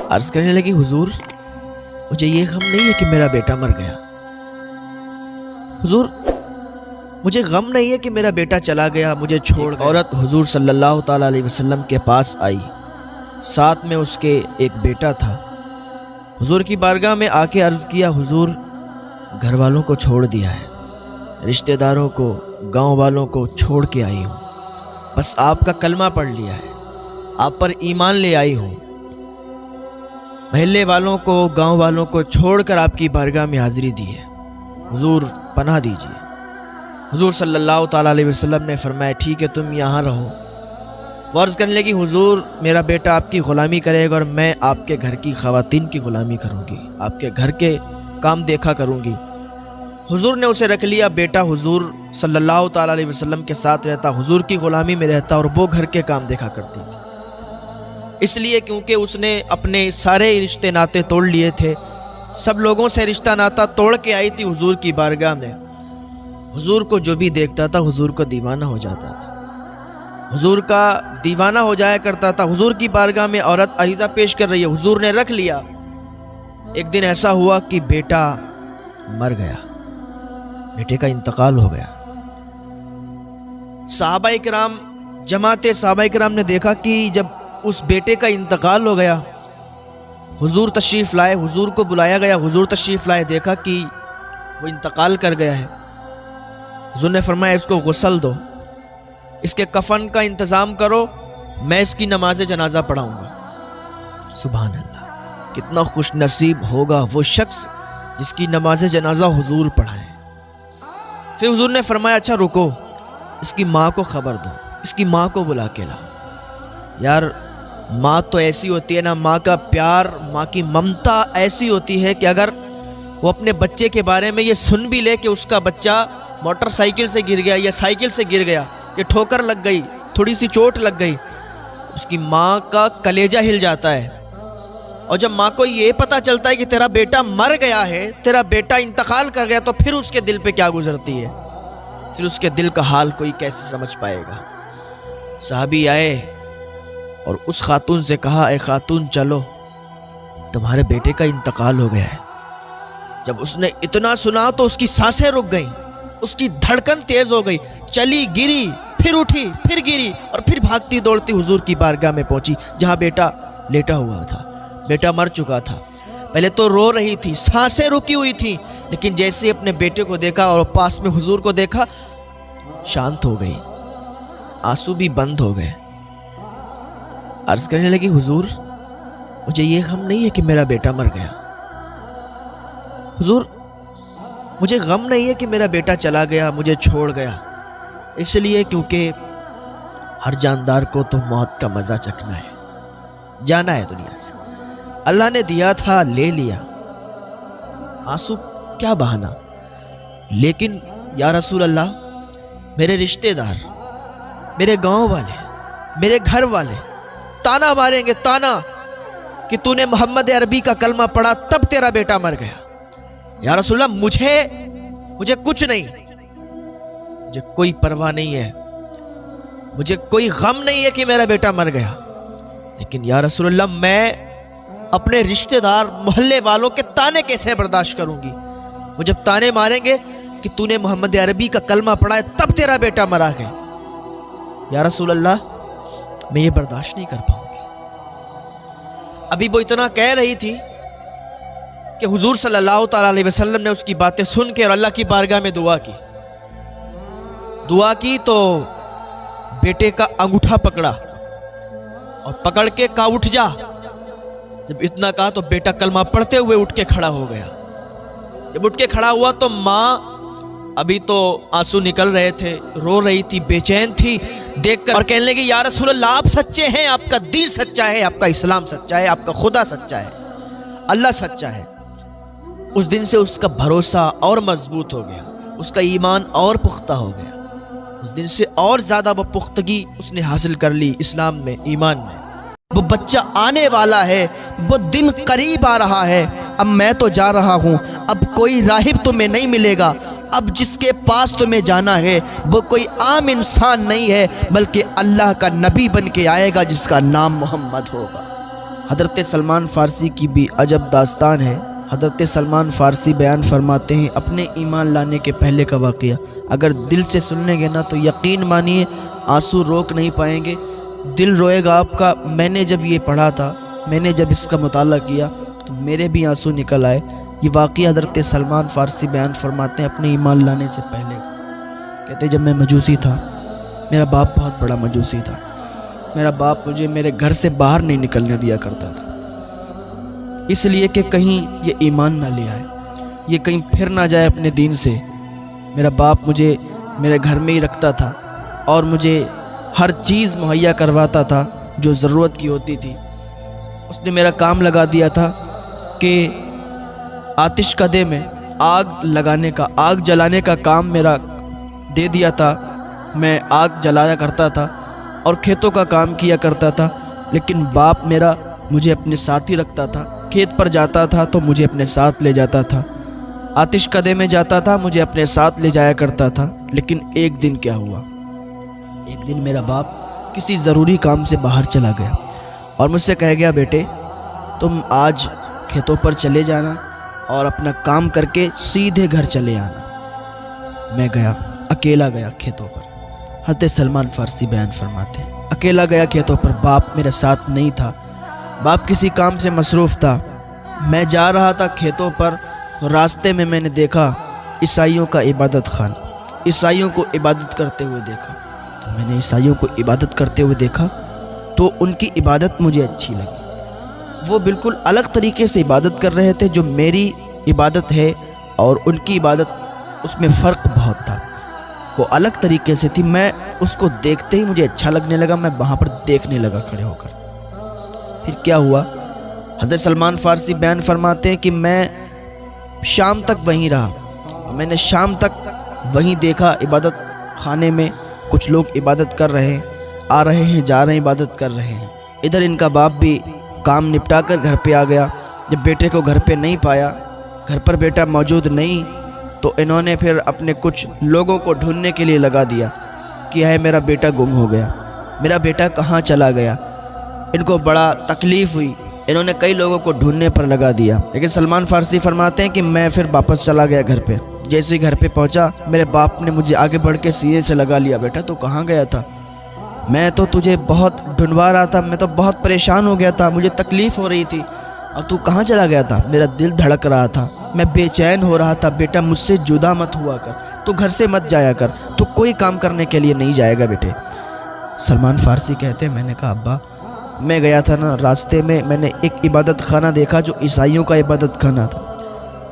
عرض کرنے لگی حضور مجھے یہ غم نہیں ہے کہ میرا بیٹا مر گیا، حضور مجھے غم نہیں ہے کہ میرا بیٹا چلا گیا مجھے چھوڑ گیا۔ عورت حضور صلی اللہ تعالیٰ علیہ وسلم کے پاس آئی، ساتھ میں اس کے ایک بیٹا تھا۔ حضور کی بارگاہ میں آ کے عرض کیا حضور گھر والوں کو چھوڑ دیا ہے، رشتہ داروں کو، گاؤں والوں کو چھوڑ کے آئی ہوں، بس آپ کا کلمہ پڑھ لیا ہے، آپ پر ایمان لے آئی ہوں، محلے والوں کو، گاؤں والوں کو چھوڑ کر آپ کی بارگاہ میں حاضری دی ہے، حضور پناہ دیجیے۔ حضور صلی اللہ تعالیٰ علیہ وسلم نے فرمایا ٹھیک ہے تم یہاں رہو۔ وہ عرض کرنے لگی حضور میرا بیٹا آپ کی غلامی کرے گا اور میں آپ کے گھر کی خواتین کی غلامی کروں گی، آپ کے گھر کے کام دیکھا کروں گی۔ حضور نے اسے رکھ لیا، بیٹا حضور صلی اللہ تعالیٰ علیہ وسلم کے ساتھ رہتا، حضور کی غلامی میں رہتا اور وہ گھر کے کام دیکھا کرتی تھی، اس لیے کیونکہ اس نے اپنے سارے رشتے ناتے توڑ لیے تھے، سب لوگوں سے رشتہ ناتا توڑ کے آئی تھی حضور کی بارگاہ میں۔ حضور کو جو بھی دیکھتا تھا حضور کو دیوانہ ہو جاتا تھا، حضور کا دیوانہ ہو جایا کرتا تھا۔ حضور کی بارگاہ میں عورت عریضہ پیش کر رہی ہے، حضور نے رکھ لیا۔ ایک دن ایسا ہوا کہ بیٹا مر گیا، بیٹے کا انتقال ہو گیا۔ صحابہ کرام، جماعت صحابہ کرام نے دیکھا کہ جب اس بیٹے کا انتقال ہو گیا، حضور تشریف لائے، حضور کو بلایا گیا، حضور تشریف لائے، دیکھا کہ وہ انتقال کر گیا ہے۔ حضور نے فرمایا اس کو غسل دو، اس کے کفن کا انتظام کرو، میں اس کی نماز جنازہ پڑھاؤں گا۔ سبحان اللہ، کتنا خوش نصیب ہوگا وہ شخص جس کی نماز جنازہ حضور پڑھائیں۔ پھر حضور نے فرمایا اچھا رکو، اس کی ماں کو خبر دو، اس کی ماں کو بلا کے لاؤ۔ یار ماں تو ایسی ہوتی ہے نا، ماں کا پیار، ماں کی ممتا ایسی ہوتی ہے کہ اگر وہ اپنے بچے کے بارے میں یہ سن بھی لے کہ اس کا بچہ موٹر سائیکل سے گر گیا یا سائیکل سے گر گیا، یہ ٹھوکر لگ گئی، تھوڑی سی چوٹ لگ گئی، تو اس کی ماں کا کلیجہ ہل جاتا ہے۔ اور جب ماں کو یہ پتہ چلتا ہے کہ تیرا بیٹا مر گیا ہے، تیرا بیٹا انتقال کر گیا، تو پھر اس کے دل پہ کیا گزرتی ہے، پھر اس کے دل کا حال کوئی کیسے سمجھ پائے گا۔ صحابی آئے اور اس خاتون سے کہا اے خاتون چلو، تمہارے بیٹے کا انتقال ہو گیا ہے۔ جب اس نے اتنا سنا تو اس کی سانسیں رک گئیں، اس کی دھڑکن تیز ہو گئی، چلی، گری، پھر اٹھی، پھر گری، اور پھر بھاگتی دوڑتی حضور کی بارگاہ میں پہنچی جہاں بیٹا لیٹا ہوا تھا، بیٹا مر چکا تھا۔ پہلے تو رو رہی تھی، سانسیں رکی ہوئی تھی، لیکن جیسے اپنے بیٹے کو دیکھا اور پاس میں حضور کو دیکھا، شانت ہو گئی، آنسو بھی بند ہو گئے۔ عرض کرنے لگی حضور مجھے یہ غم نہیں ہے کہ میرا بیٹا مر گیا، حضور مجھے غم نہیں ہے کہ میرا بیٹا چلا گیا مجھے چھوڑ گیا، اس لیے کیونکہ ہر جاندار کو تو موت کا مزہ چکھنا ہے، جانا ہے دنیا سے، اللہ نے دیا تھا لے لیا، آنسو کیا بہانا۔ لیکن یا رسول اللہ میرے رشتہ دار، میرے گاؤں والے، میرے گھر والے تانا ماریں گے، تانا کہ تو نے محمد عربی کا کلمہ پڑھا تب تیرا بیٹا مر گیا۔ یا رسول اللہ مجھے کچھ نہیں، مجھے کوئی پرواہ نہیں ہے، مجھے کوئی غم نہیں ہے کہ میرا بیٹا مر گیا، لیکن یا رسول اللہ میں اپنے رشتہ دار، محلے والوں کے تانے کیسے برداشت کروں گی؟ وہ جب تانے ماریں گے کہ تو نے محمد عربی کا کلمہ پڑھا ہے تب تیرا بیٹا مرا گیا، یا رسول اللہ میں یہ برداشت نہیں کر پاؤں گی۔ ابھی وہ اتنا کہہ رہی تھی کہ حضور صلی اللہ تعالیٰ علیہ وسلم نے اس کی باتیں سن کے اور اللہ کی بارگاہ میں دعا کی تو بیٹے کا انگوٹھا پکڑا اور پکڑ کے کہا اٹھ جا۔ جب اتنا کہا تو بیٹا کلمہ پڑھتے ہوئے اٹھ کے کھڑا ہو گیا۔ جب اٹھ کے کھڑا ہوا تو ماں ابھی تو آنسو نکل رہے تھے، رو رہی تھی، بے چین تھی دیکھ کر، اور کہنے لگی یا رسول اللہ آپ سچے ہیں، آپ کا دین سچا ہے، آپ کا اسلام سچا ہے، آپ کا خدا سچا ہے، اللہ سچا ہے۔ اس دن سے اس کا بھروسہ اور مضبوط ہو گیا، اس کا ایمان اور پختہ ہو گیا، اس دن سے اور زیادہ وہ پختگی اس نے حاصل کر لی اسلام میں، ایمان میں۔ وہ بچہ آنے والا ہے، وہ دن قریب آ رہا ہے، اب میں تو جا رہا ہوں، اب کوئی راہب تمہیں نہیں ملے گا، اب جس کے پاس تمہیں جانا ہے وہ کوئی عام انسان نہیں ہے بلکہ اللہ کا نبی بن کے آئے گا جس کا نام محمد ہوگا۔ حضرت سلمان فارسی کی بھی عجب داستان ہے۔ حضرت سلمان فارسی بیان فرماتے ہیں اپنے ایمان لانے کے پہلے کا واقعہ، اگر دل سے سن لیں گے نا تو یقین مانیے آنسو روک نہیں پائیں گے، دل روئے گا آپ کا۔ میں نے جب یہ پڑھا تھا، میں نے جب اس کا مطالعہ کیا تو میرے بھی آنسو نکل آئے۔ یہ واقعہ حضرت سلمان فارسی بیان فرماتے ہیں اپنے ایمان لانے سے پہلے۔ کہتے جب میں مجوسی تھا، میرا باپ بہت بڑا مجوسی تھا، میرا باپ مجھے میرے گھر سے باہر نہیں نکلنے دیا کرتا تھا، اس لیے کہ کہیں یہ ایمان نہ لے آئے، یہ کہیں پھر نہ جائے اپنے دین سے۔ میرا باپ مجھے میرے گھر میں ہی رکھتا تھا اور مجھے ہر چیز مہیا کرواتا تھا جو ضرورت کی ہوتی تھی۔ اس نے میرا کام لگا دیا تھا کہ آتش کدے میں آگ لگانے کا، آگ جلانے کا کام میرا دے دیا تھا۔ میں آگ جلایا کرتا تھا اور کھیتوں کا کام کیا کرتا تھا، لیکن باپ میرا مجھے اپنے ساتھ ہی رکھتا تھا۔ کھیت پر جاتا تھا تو مجھے اپنے ساتھ لے جاتا تھا، آتش کدے میں جاتا تھا مجھے اپنے ساتھ لے جایا کرتا تھا۔ لیکن ایک دن کیا ہوا، ایک دن میرا باپ کسی ضروری کام سے باہر چلا گیا اور مجھ سے کہہ گیا بیٹے تم آج کھیتوں پر چلے جانا اور اپنا کام کر کے سیدھے گھر چلے آنا۔ میں گیا، اکیلا گیا کھیتوں پر۔ حضرت سلمان فارسی بیان فرماتے ہیں اکیلا گیا کھیتوں پر، باپ میرے ساتھ نہیں تھا، باپ کسی کام سے مصروف تھا۔ میں جا رہا تھا کھیتوں پر، راستے میں میں نے دیکھا عیسائیوں کا عبادت خانہ، عیسائیوں کو عبادت کرتے ہوئے دیکھا۔ تو میں نے عیسائیوں کو عبادت کرتے ہوئے دیکھا تو ان کی عبادت مجھے اچھی لگی۔ وہ بالکل الگ طریقے سے عبادت کر رہے تھے، جو میری عبادت ہے اور ان کی عبادت، اس میں فرق بہت تھا، وہ الگ طریقے سے تھی۔ میں اس کو دیکھتے ہی مجھے اچھا لگنے لگا، میں وہاں پر دیکھنے لگا کھڑے ہو کر۔ پھر کیا ہوا، حضرت سلمان فارسی بیان فرماتے ہیں کہ میں شام تک وہیں رہا، میں نے شام تک وہیں دیکھا عبادت خانے میں کچھ لوگ عبادت کر رہے ہیں، آ رہے ہیں جا رہے ہیں، عبادت کر رہے ہیں۔ ادھر ان کا باپ بھی کام نپٹا کر گھر پہ آ گیا۔ جب بیٹے کو گھر پہ نہیں پایا، گھر پر بیٹا موجود نہیں، تو انہوں نے پھر اپنے کچھ لوگوں کو ڈھونڈنے کے لیے لگا دیا کہ ہے میرا بیٹا گم ہو گیا، میرا بیٹا کہاں چلا گیا۔ ان کو بڑا تکلیف ہوئی، انہوں نے کئی لوگوں کو ڈھونڈنے پر لگا دیا۔ لیکن سلمان فارسی فرماتے ہیں کہ میں پھر واپس چلا گیا گھر پہ۔ جیسے ہی گھر پہ پہنچا، میرے باپ نے مجھے آگے بڑھ کے سینے سے لگا لیا، بیٹا تو کہاں گیا تھا؟ میں تو تجھے بہت ڈھونڈوا رہا تھا، میں تو بہت پریشان ہو گیا تھا، مجھے تکلیف ہو رہی تھی، اور تو کہاں چلا گیا تھا؟ میرا دل دھڑک رہا تھا، میں بے چین ہو رہا تھا، بیٹا مجھ سے جدا مت ہوا کر، تو گھر سے مت جایا کر، تو کوئی کام کرنے کے لیے نہیں جائے گا بیٹے۔ سلمان فارسی کہتے ہیں میں نے کہا ابا میں گیا تھا نا، راستے میں میں نے ایک عبادت خانہ دیکھا جو عیسائیوں کا عبادت خانہ تھا۔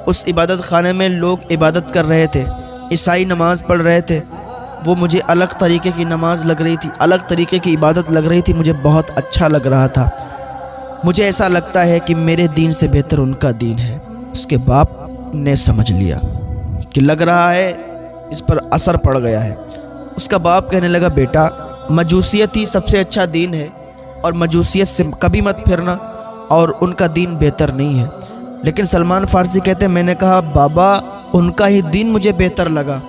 اس عبادت خانے میں لوگ عبادت کر رہے تھے، عیسائی نماز پڑھ رہے تھے، وہ مجھے الگ طریقے کی نماز لگ رہی تھی، الگ طریقے کی عبادت لگ رہی تھی، مجھے بہت اچھا لگ رہا تھا۔ مجھے ایسا لگتا ہے کہ میرے دین سے بہتر ان کا دین ہے۔ اس کے باپ نے سمجھ لیا کہ لگ رہا ہے اس پر اثر پڑ گیا ہے۔ اس کا باپ کہنے لگا بیٹا مجوسیت ہی سب سے اچھا دین ہے، اور مجوسیت سے کبھی مت پھرنا، اور ان کا دین بہتر نہیں ہے۔ لیکن سلمان فارسی کہتے ہیں میں نے کہا بابا ان کا ہی دین مجھے بہتر لگا،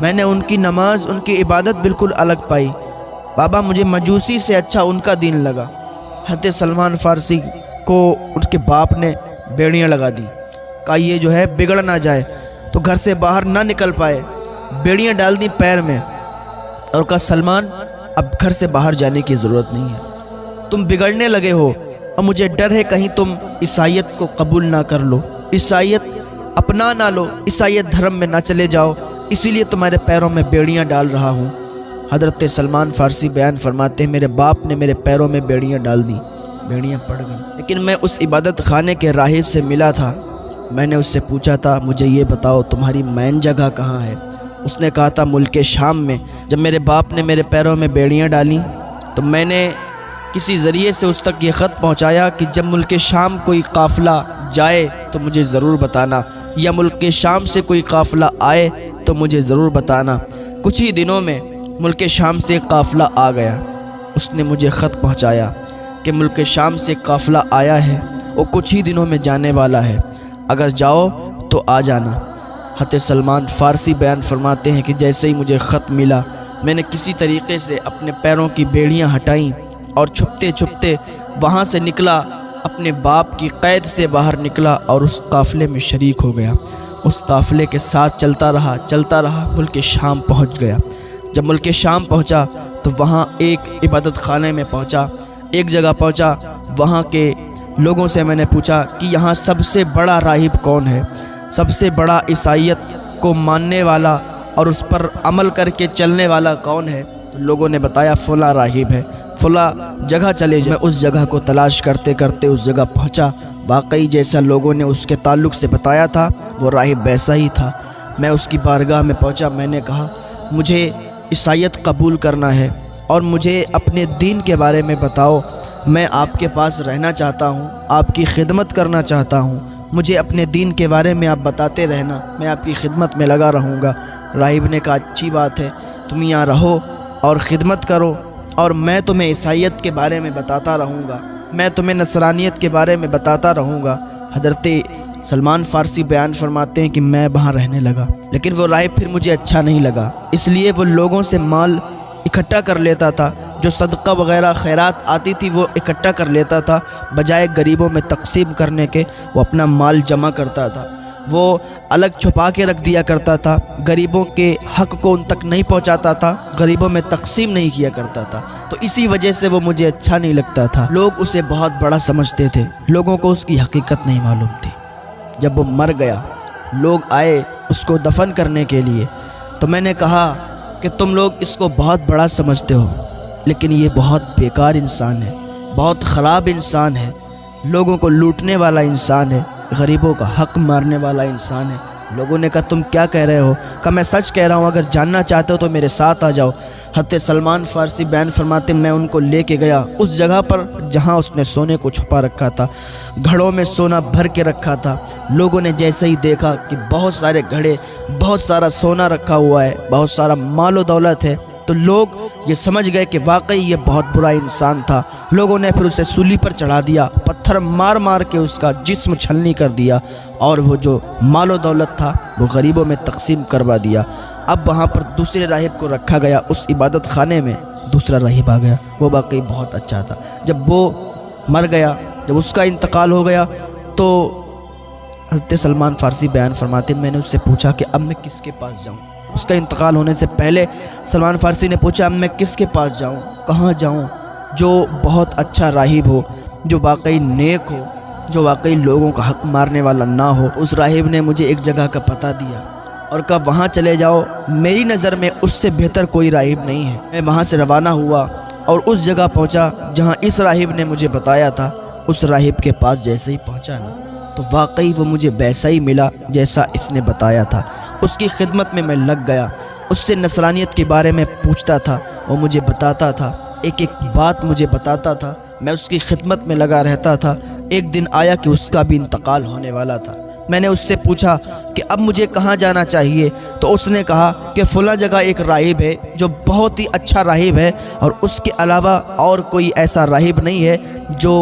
میں نے ان کی نماز، ان کی عبادت بالکل الگ پائی، بابا مجھے مجوسی سے اچھا ان کا دین لگا۔ حضرت سلمان فارسی کو ان کے باپ نے بیڑیاں لگا دی، کہا یہ جو ہے بگڑ نہ جائے، تو گھر سے باہر نہ نکل پائے، بیڑیاں ڈال دی پیر میں، اور کہا سلمان اب گھر سے باہر جانے کی ضرورت نہیں ہے، تم بگڑنے لگے ہو، اور مجھے ڈر ہے کہیں تم عیسائیت کو قبول نہ کر لو، عیسائیت اپنا نہ لو، عیسائیت دھرم میں نہ چلے جاؤ، اسی لیے تمہارے پیروں میں بیڑیاں ڈال رہا ہوں۔ حضرت سلمان فارسی بیان فرماتے ہیں میرے باپ نے میرے پیروں میں بیڑیاں ڈال دیں، بیڑیاں پڑ گئیں۔ لیکن میں اس عبادت خانے کے راہب سے ملا تھا، میں نے اس سے پوچھا تھا مجھے یہ بتاؤ تمہاری مین جگہ کہاں ہے؟ اس نے کہا تھا ملک شام میں۔ جب میرے باپ نے میرے پیروں میں بیڑیاں ڈالیں تو میں نے کسی ذریعے سے اس تک یہ خط پہنچایا کہ جب ملک شام کوئی قافلہ جائے تو مجھے ضرور بتانا، یا ملک شام سے کوئی قافلہ آئے تو مجھے ضرور بتانا۔ کچھ ہی دنوں میں ملک شام سے قافلہ آ گیا، اس نے مجھے خط پہنچایا کہ ملک شام سے قافلہ آیا ہے، وہ کچھ ہی دنوں میں جانے والا ہے، اگر جاؤ تو آ جانا۔ حضرت سلمان فارسی بیان فرماتے ہیں کہ جیسے ہی مجھے خط ملا میں نے کسی طریقے سے اپنے پیروں کی بیڑیاں ہٹائیں اور چھپتے چھپتے وہاں سے نکلا اپنے باپ کی قید سے باہر نکلا اور اس قافلے میں شریک ہو گیا۔ اس قافلے کے ساتھ چلتا رہا، ملک شام پہنچ گیا۔ جب ملک شام پہنچا تو وہاں ایک عبادت خانے میں پہنچا، ایک جگہ پہنچا، وہاں کے لوگوں سے میں نے پوچھا کہ یہاں سب سے بڑا راہب کون ہے، سب سے بڑا عیسائیت کو ماننے والا اور اس پر عمل کر کے چلنے والا کون ہے؟ تو لوگوں نے بتایا فلاں راہب ہے، فلاں جگہ چلے جائیں۔ میں اس جگہ کو تلاش کرتے کرتے اس جگہ پہنچا، واقعی جیسا لوگوں نے اس کے تعلق سے بتایا تھا وہ راہب ویسا ہی تھا۔ میں اس کی بارگاہ میں پہنچا، میں نے کہا مجھے عیسائیت قبول کرنا ہے اور مجھے اپنے دین کے بارے میں بتاؤ، میں آپ کے پاس رہنا چاہتا ہوں، آپ کی خدمت کرنا چاہتا ہوں، مجھے اپنے دین کے بارے میں آپ بتاتے رہنا، میں آپ کی خدمت میں لگا رہوں گا۔ راہب نے کہا اچھی بات ہے، تم یہاں رہو اور خدمت کرو اور میں تمہیں عیسائیت کے بارے میں بتاتا رہوں گا، میں تمہیں نصرانیت کے بارے میں بتاتا رہوں گا۔ حضرت سلمان فارسی بیان فرماتے ہیں کہ میں وہاں رہنے لگا، لیکن وہ راہب پھر مجھے اچھا نہیں لگا، اس لیے وہ لوگوں سے مال اکٹھا کر لیتا تھا، جو صدقہ وغیرہ خیرات آتی تھی وہ اکٹھا کر لیتا تھا، بجائے غریبوں میں تقسیم کرنے کے وہ اپنا مال جمع کرتا تھا، وہ الگ چھپا کے رکھ دیا کرتا تھا، غریبوں کے حق کو ان تک نہیں پہنچاتا تھا، غریبوں میں تقسیم نہیں کیا کرتا تھا، تو اسی وجہ سے وہ مجھے اچھا نہیں لگتا تھا۔ لوگ اسے بہت بڑا سمجھتے تھے، لوگوں کو اس کی حقیقت نہیں معلوم تھی۔ جب وہ مر گیا، لوگ آئے اس کو دفن کرنے کے لیے، تو میں نے کہا کہ تم لوگ اس کو بہت بڑا سمجھتے ہو، لیکن یہ بہت بیکار انسان ہے، بہت خراب انسان ہے، لوگوں کو لوٹنے والا انسان ہے، غریبوں کا حق مارنے والا انسان ہے۔ لوگوں نے کہا تم کیا کہہ رہے ہو؟ کہا میں سچ کہہ رہا ہوں، اگر جاننا چاہتے ہو تو میرے ساتھ آ جاؤ۔ حضرت سلمان فارسی بیان فرماتے میں ان کو لے کے گیا اس جگہ پر جہاں اس نے سونے کو چھپا رکھا تھا، گھڑوں میں سونا بھر کے رکھا تھا۔ لوگوں نے جیسے ہی دیکھا کہ بہت سارے گھڑے، بہت سارا سونا رکھا ہوا ہے، بہت سارا مال و دولت ہے، تو لوگ یہ سمجھ گئے کہ واقعی یہ بہت برا انسان تھا۔ لوگوں نے پھر اسے سولی پر چڑھا دیا، پتھر مار مار کے اس کا جسم چھلنی کر دیا، اور وہ جو مال و دولت تھا وہ غریبوں میں تقسیم کروا دیا۔ اب وہاں پر دوسرے راہب کو رکھا گیا، اس عبادت خانے میں دوسرا راہب آ گیا، وہ واقعی بہت اچھا تھا۔ جب وہ مر گیا، جب اس کا انتقال ہو گیا، تو حضرت سلمان فارسی بیان فرماتے میں نے اس سے پوچھا کہ اب میں کس کے پاس جاؤں؟ اس کا انتقال ہونے سے پہلے سلمان فارسی نے پوچھا اب میں کس کے پاس جاؤں، کہاں جاؤں جو بہت اچھا راہب ہو، جو واقعی نیک ہو، جو واقعی لوگوں کا حق مارنے والا نہ ہو۔ اس راہب نے مجھے ایک جگہ کا پتہ دیا اور کہا وہاں چلے جاؤ، میری نظر میں اس سے بہتر کوئی راہب نہیں ہے۔ میں وہاں سے روانہ ہوا اور اس جگہ پہنچا جہاں اس راہب نے مجھے بتایا تھا۔ اس راہب کے پاس جیسے ہی پہنچا نا، تو واقعی وہ مجھے ویسا ہی ملا جیسا اس نے بتایا تھا۔ اس کی خدمت میں لگ گیا، اس سے نصرانیت کے بارے میں پوچھتا تھا، وہ مجھے بتاتا تھا، ایک ایک بات مجھے بتاتا تھا، میں اس کی خدمت میں لگا رہتا تھا۔ ایک دن آیا کہ اس کا بھی انتقال ہونے والا تھا۔ میں نے اس سے پوچھا کہ اب مجھے کہاں جانا چاہیے، تو اس نے کہا کہ فلاں جگہ ایک راہب ہے جو بہت ہی اچھا راہب ہے، اور اس کے علاوہ اور کوئی ایسا راہب نہیں ہے جو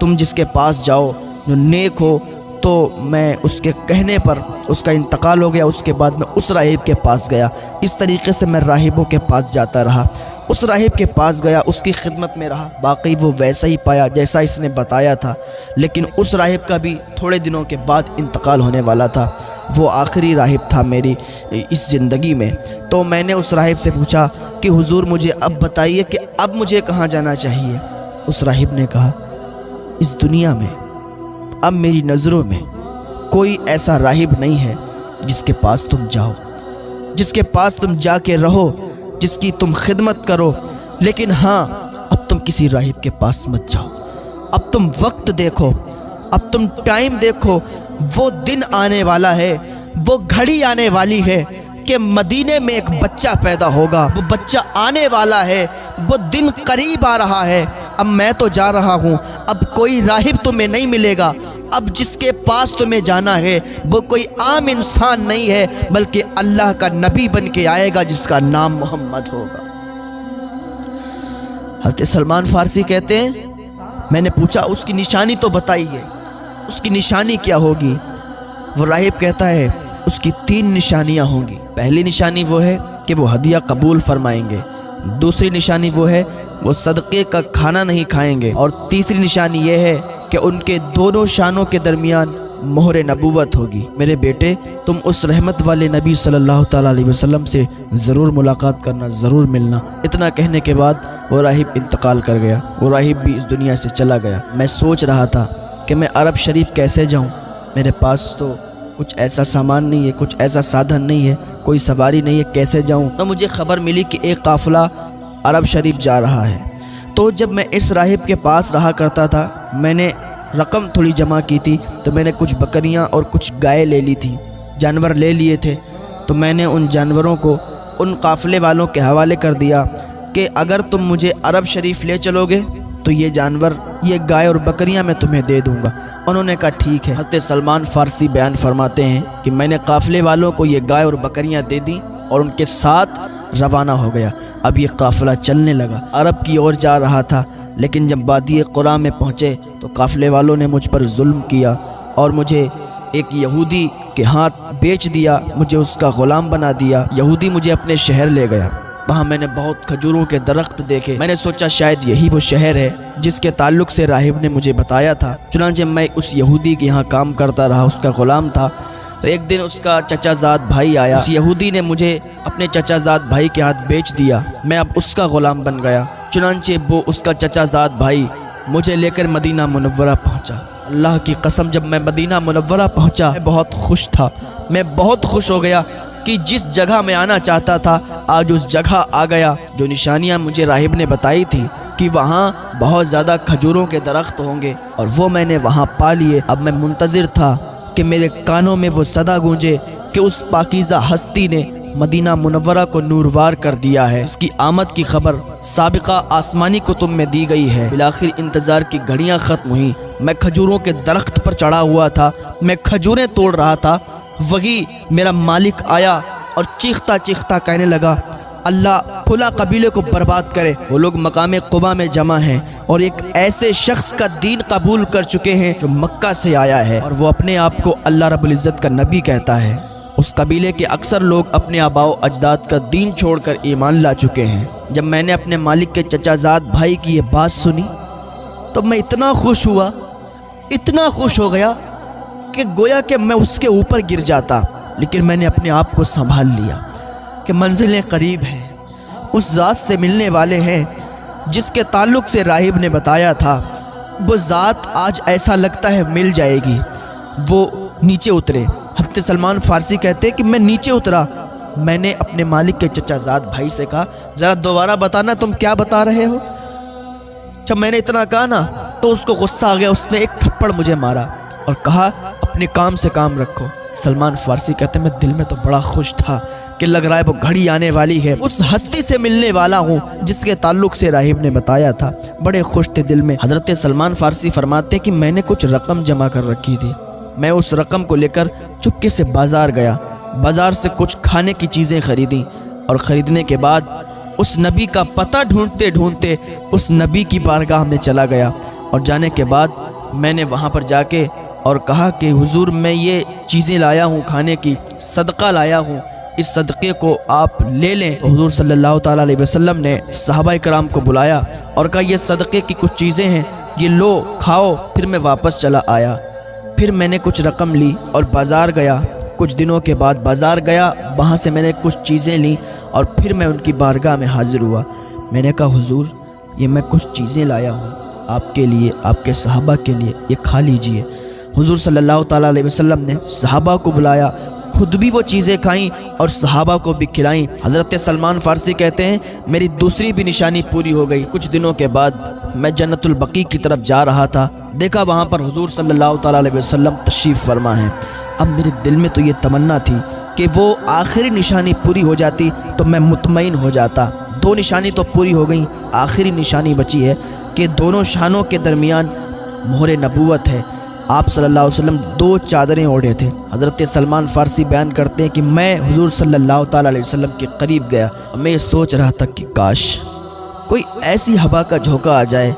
تم جس کے پاس جاؤ جو نیک ہو۔ تو میں اس کے کہنے پر اس کا انتقال ہو گیا، اس کے بعد میں اس راہب کے پاس گیا۔ اس طریقے سے میں راہبوں کے پاس جاتا رہا، اس راہب کے پاس گیا، اس کی خدمت میں رہا، باقی وہ ویسا ہی پایا جیسا اس نے بتایا تھا، لیکن اس راہب کا بھی تھوڑے دنوں کے بعد انتقال ہونے والا تھا۔ وہ آخری راہب تھا میری اس زندگی میں۔ تو میں نے اس راہب سے پوچھا کہ حضور مجھے اب بتائیے کہ اب مجھے کہاں جانا چاہیے۔ اس راہب نے کہا اس دنیا میں اب میری نظروں میں کوئی ایسا راہب نہیں ہے جس کے پاس تم جاؤ، جس کے پاس تم جا کے رہو، جس کی تم خدمت کرو، لیکن ہاں اب تم کسی راہب کے پاس مت جاؤ۔ اب تم وقت دیکھو، اب تم ٹائم دیکھو، وہ دن آنے والا ہے، وہ گھڑی آنے والی ہے کہ مدینے میں ایک بچہ پیدا ہوگا، وہ بچہ آنے والا ہے، وہ دن قریب آ رہا ہے۔ اب میں تو جا رہا ہوں، اب کوئی راہب تمہیں نہیں ملے گا، اب جس کے پاس تمہیں جانا ہے وہ کوئی عام انسان نہیں ہے بلکہ اللہ کا نبی بن کے آئے گا جس کا نام محمد ہوگا۔ حضرت سلمان فارسی کہتے ہیں میں نے پوچھا اس کی نشانی تو بتائیے، اس کی نشانی کیا ہوگی؟ وہ راہب کہتا ہے اس کی 3 نشانیاں ہوں گی۔ پہلی نشانی وہ ہے کہ وہ ہدیہ قبول فرمائیں گے، دوسری نشانی وہ ہے وہ صدقے کا کھانا نہیں کھائیں گے، اور تیسری نشانی یہ ہے کہ ان کے دونوں شانوں کے درمیان مہر نبوت ہوگی۔ میرے بیٹے، تم اس رحمت والے نبی صلی اللہ تعالیٰ علیہ وسلم سے ضرور ملاقات کرنا، ضرور ملنا۔ اتنا کہنے کے بعد وہ راہب انتقال کر گیا، وہ راہب بھی اس دنیا سے چلا گیا۔ میں سوچ رہا تھا کہ میں عرب شریف کیسے جاؤں، میرے پاس تو کچھ ایسا سامان نہیں ہے، کچھ ایسا سادھن نہیں ہے، کوئی سواری نہیں ہے، کیسے جاؤں؟ تو مجھے خبر ملی کہ ایک قافلہ عرب شریف جا رہا ہے۔ تو جب میں اس راہب کے پاس رہا کرتا تھا، میں نے رقم تھوڑی جمع کی تھی، تو میں نے کچھ بکریاں اور کچھ گائے لے لی تھی، جانور لے لیے تھے۔ تو میں نے ان جانوروں کو ان قافلے والوں کے حوالے کر دیا کہ اگر تم مجھے عرب شریف لے چلو گے تو یہ جانور، یہ گائے اور بکریاں میں تمہیں دے دوں گا۔ انہوں نے کہا ٹھیک ہے۔ حضرت سلمان فارسی بیان فرماتے ہیں کہ میں نے قافلے والوں کو یہ گائے اور بکریاں دے دیں اور ان کے ساتھ روانہ ہو گیا۔ اب یہ قافلہ چلنے لگا، عرب کی اور جا رہا تھا، لیکن جب وادی قرا میں پہنچے تو قافلے والوں نے مجھ پر ظلم کیا اور مجھے ایک یہودی کے ہاتھ بیچ دیا، مجھے اس کا غلام بنا دیا۔ یہودی مجھے اپنے شہر لے گیا، وہاں میں نے بہت کھجوروں کے درخت دیکھے۔ میں نے سوچا شاید یہی وہ شہر ہے جس کے تعلق سے راہب نے مجھے بتایا تھا۔ چنانچہ میں اس یہودی کے یہاں کام کرتا رہا، اس کا غلام تھا۔ تو ایک دن اس کا چچا زاد بھائی آیا، اس یہودی نے مجھے اپنے چچا زاد بھائی کے ہاتھ بیچ دیا، میں اب اس کا غلام بن گیا۔ چنانچہ وہ اس کا چچا زاد بھائی مجھے لے کر مدینہ منورہ پہنچا۔ اللہ کی قسم، جب میں مدینہ منورہ پہنچا میں بہت خوش تھا، میں بہت خوش ہو گیا کہ جس جگہ میں آنا چاہتا تھا آج اس جگہ آ گیا۔ جو نشانیاں مجھے راہب نے بتائی تھی کہ وہاں بہت زیادہ کھجوروں کے درخت ہوں گے، اور وہ میں نے وہاں پا لیے۔ اب میں منتظر تھا کہ میرے کانوں میں وہ صدا گونجے کہ اس پاکیزہ ہستی نے مدینہ منورہ کو نوروار کر دیا ہے، اس کی آمد کی خبر سابقہ آسمانی کتب میں دی گئی ہے۔ بالآخر انتظار کی گھڑیاں ختم ہوئیں، میں کھجوروں کے درخت پر چڑھا ہوا تھا، میں کھجوریں توڑ رہا تھا، وہی میرا مالک آیا اور چیختا چیختا کہنے لگا اللہ فلاں قبیلے کو برباد کرے۔ وہ لوگ مقام قبا میں جمع ہیں اور ایک ایسے شخص کا دین قبول کر چکے ہیں جو مکہ سے آیا ہے اور وہ اپنے آپ کو اللہ رب العزت کا نبی کہتا ہے۔ اس قبیلے کے اکثر لوگ اپنے آباء و اجداد کا دین چھوڑ کر ایمان لا چکے ہیں۔ جب میں نے اپنے مالک کے چچا زاد بھائی کی یہ بات سنی تو میں اتنا خوش ہوا، اتنا خوش ہو گیا کہ گویا کہ میں اس کے اوپر گر جاتا، لیکن میں نے اپنے آپ کو سنبھال لیا کہ منزلیں قریب ہیں، اس ذات سے ملنے والے ہیں جس کے تعلق سے راہب نے بتایا تھا، وہ ذات آج ایسا لگتا ہے مل جائے گی۔ وہ نیچے اترے۔ حضرت سلمان فارسی کہتے کہ میں نیچے اترا، میں نے اپنے مالک کے چچا زاد بھائی سے کہا ذرا دوبارہ بتانا تم کیا بتا رہے ہو۔ جب میں نے اتنا کہا نا تو اس کو غصہ آ گیا، اس نے ایک تھپڑ مجھے مارا اور کہا اپنے کام سے کام رکھو۔ سلمان فارسی کہتے میں دل میں تو بڑا خوش تھا کہ لگ رہا ہے وہ گھڑی آنے والی ہے، اس ہستی سے ملنے والا ہوں جس کے تعلق سے راہب نے بتایا تھا۔ بڑے خوش تھے دل میں۔ حضرت سلمان فارسی فرماتے کہ میں نے کچھ رقم جمع کر رکھی تھی، میں اس رقم کو لے کر چپکے سے بازار گیا، بازار سے کچھ کھانے کی چیزیں خریدیں اور خریدنے کے بعد اس نبی کا پتہ ڈھونڈتے ڈھونڈتے اس نبی کی بارگاہ میں چلا گیا، اور جانے کے بعد میں نے وہاں پر جا کے اور کہا کہ حضور میں یہ چیزیں لایا ہوں، کھانے کی صدقہ لایا ہوں، اس صدقے کو آپ لے لیں۔ تو حضور صلی اللہ تعالیٰ علیہ وسلم نے صحابہ کرام کو بلایا اور کہا یہ صدقے کی کچھ چیزیں ہیں، یہ لو کھاؤ۔ پھر میں واپس چلا آیا، پھر میں نے کچھ رقم لی اور بازار گیا۔ کچھ دنوں کے بعد بازار گیا، وہاں سے میں نے کچھ چیزیں لیں اور پھر میں ان کی بارگاہ میں حاضر ہوا۔ میں نے کہا حضور یہ میں کچھ چیزیں لایا ہوں آپ کے لیے، آپ کے صحابہ کے لیے، یہ کھا لیجئے۔ حضور صلی اللہ تعالیٰ علیہ وسلم نے صحابہ کو بلایا، خود بھی وہ چیزیں کھائیں اور صحابہ کو بھی کھلائیں۔ حضرت سلمان فارسی کہتے ہیں میری دوسری بھی نشانی پوری ہو گئی۔ کچھ دنوں کے بعد میں جنت البقیع کی طرف جا رہا تھا، دیکھا وہاں پر حضور صلی اللہ تعالیٰ علیہ وسلم تشریف فرما ہیں۔ اب میرے دل میں تو یہ تمنا تھی کہ وہ آخری نشانی پوری ہو جاتی تو میں مطمئن ہو جاتا۔ دو نشانی تو پوری ہو گئیں، آخری نشانی بچی ہے کہ دونوں شانوں کے درمیان مہر نبوت ہے۔ آپ صلی اللہ علیہ وسلم دو چادریں اوڑھے تھے۔ حضرت سلمان فارسی بیان کرتے ہیں کہ میں حضور صلی اللہ تعالیٰ علیہ وسلم کے قریب گیا اور میں یہ سوچ رہا تھا کہ کاش کوئی ایسی ہوا کا جھونکا آ جائے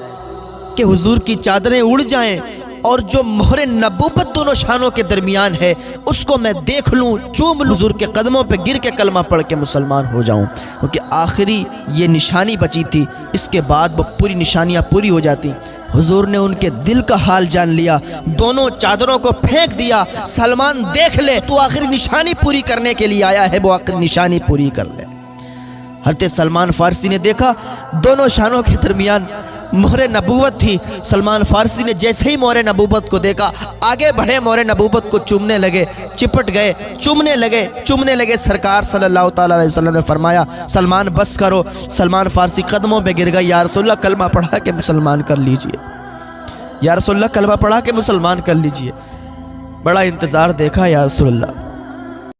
کہ حضور کی چادریں اڑ جائیں اور جو مہر نبوت دونوں شانوں کے درمیان ہے اس کو میں دیکھ لوں، چوم لوں، حضور کے قدموں پہ گر کے کلمہ پڑھ کے مسلمان ہو جاؤں، کیونکہ آخری یہ نشانی بچی تھی، اس کے بعد وہ پوری نشانیاں پوری ہو جاتی۔ حضور نے ان کے دل کا حال جان لیا، دونوں چادروں کو پھینک دیا، سلمان دیکھ لے تو آخری نشانی پوری کرنے کے لیے آیا ہے، وہ آخری نشانی پوری کر لے۔ حضرت سلمان فارسی نے دیکھا دونوں شانوں کے درمیان مہر نبوت تھی۔ سلمان فارسی نے جیسے ہی مہر نبوت کو دیکھا آگے بڑھے، مہر نبوت کو چومنے لگے، چپٹ گئے، چومنے لگے۔ سرکار صلی اللہ تعالیٰ علیہ وسلم نے فرمایا سلمان بس کرو۔ سلمان فارسی قدموں پہ گر گیا، یا رسول اللہ کلمہ پڑھا کے مسلمان کر لیجئے، یا رسول اللہ کلمہ پڑھا کے مسلمان کر لیجئے۔ بڑا انتظار دیکھا یا رسول اللہ،